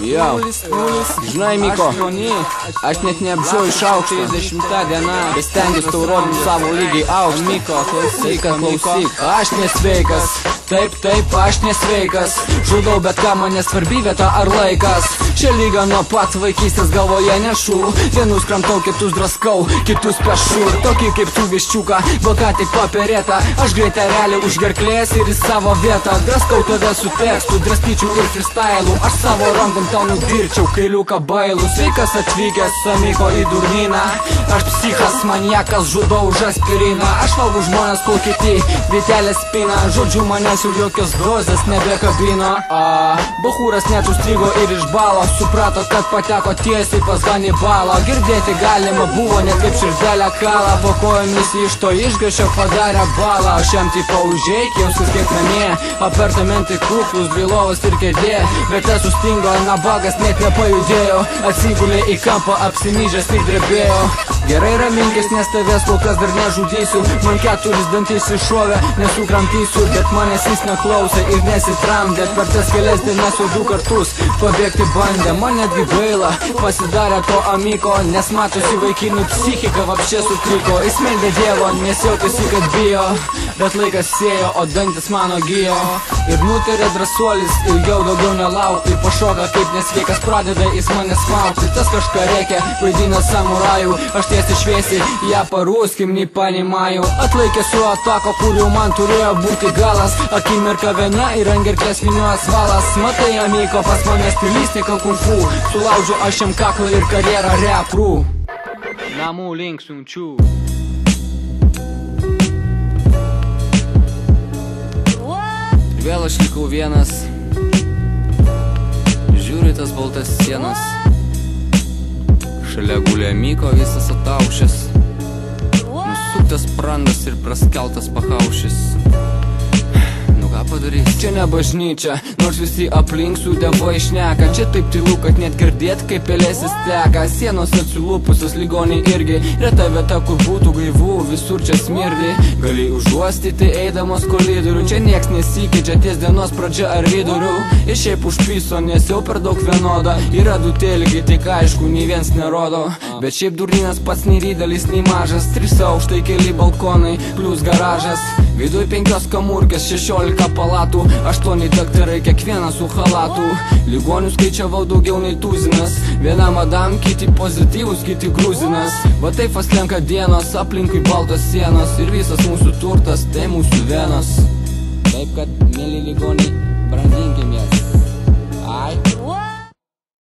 Jau, žinai, Miko, aš net neapžiūriu iš aukšto. 30 diena, bet stengiuosi tau rodyti savo lygiai aukštą. Miko, klausyk, aš nesveikas. Taip, aš nesveikas. Žudau bet ką, man nesvarbi vieta ar laikas. Šią lygą nuo pat vaikystės galvoje nešu. Vienus kramtau, kitus draskau, kitus pešu. Tokį kaip tu viščiuką, buvo ką tik paperėta. Aš greitai realiai už gerklės ir į savo vietą. Draskau tave su tekstu, drastyčiau ir freestylu. Aš savo rankom tau nudirčiau kailiuką bailų. Sveikas atvykęs, Miko, į durnyną. Aš psichas, maniakas, žudau už aspiriną. Aš valgau žmonės, kol kiti vitelės spina. Žodžiu, manęs jau jokios dozės nebekabino. Bachūras net užstrigo ir išbalo. Suprato, kad pateko tiesiai pas Hannibalo. Girdėti galima buvo, net kaip širdelę kalą. Po kojomis iš to išgašio padarė balą. Aš jam tipo užeik, jausis kaip namie. Apartamentai kuklus, bylovas ir kėdė. Bet esu stingo, nabagas net nepajudėjo. Atsigulė į kampą, apsimyžęs tik drebėjo. Gerai raminkis, nes tavęs kol kas dar nežudysiu. Man 4 dantis iššovė, nesukramtysiu. Bet manęs jis neklausė ir nesitramdė. Per tas kelias dienas jau 2 kartus pabėgti bandė. Man netgi gaila pasidarė to Miko, nes matosi vaikinų psichika vapšė sutriko. Jis meldė Dievo, nes jautėsi, kad bijo. Bet laikas sėjo, o dantis mano gijo. Ir nutarė drąsuolis ilgiau daugiau nelaukti. Pašoka kaip nesveikas, pradeda jis mane smaukti. Tas kažką reikia, vaidina samurajų. Aš tiesiai šviesiai, ją parūskim, nei panimajų. Atlaikė su atako, kurių man turėjo būti galas. Akimirka viena ir ant gerklės viniuos valas. Matai, Miko, pas mane stilistė kal kung fu. Sulaužiu aš jam kaklą ir karjerą reprų. Namų link siunčiu. Vėl aš likau vienas. Žiūri tas baltas sienas. Šalia gulė Miko visas ataušęs. Nusuktas prandas ir praskeltas pahaušis. Nu ką padarys? Čia ne bažnyčia, nors visi aplink su dievai šneka. Čia taip tylu, kad net girdėt kaip pelėsis teka. Sienos atsilupusios, ligoniai irgi. Reta vieta, kur būtų gaivu, visur čia smirdi. Gali užuostyti eidamas koridorių. Čia nieks nesikeičia ties dienos pradžia ar vidurių. Ir šiaip užpiso, nes jau per daug vienoda. Yra 2 telikai, tik aišku, nei viens nerodo. Bet šiaip durnynas pats nei didelis, nei mažas. 3 aukštai, keli balkonai, plus garažas. Viduj 5 kamurkės, 16 palatų. 8 daktarai, kiekvienas su halatu. Ligonių skaičiavau daugiau nei tuzinas. Viena madam, kiti pozityvus, kiti gruzinas. Va taip slenka dienos, aplinkui baltos sienos. Ir visas mūsų turtas, tai mūsų venos. Taip kad, mėly ligoniai, branginkim jas.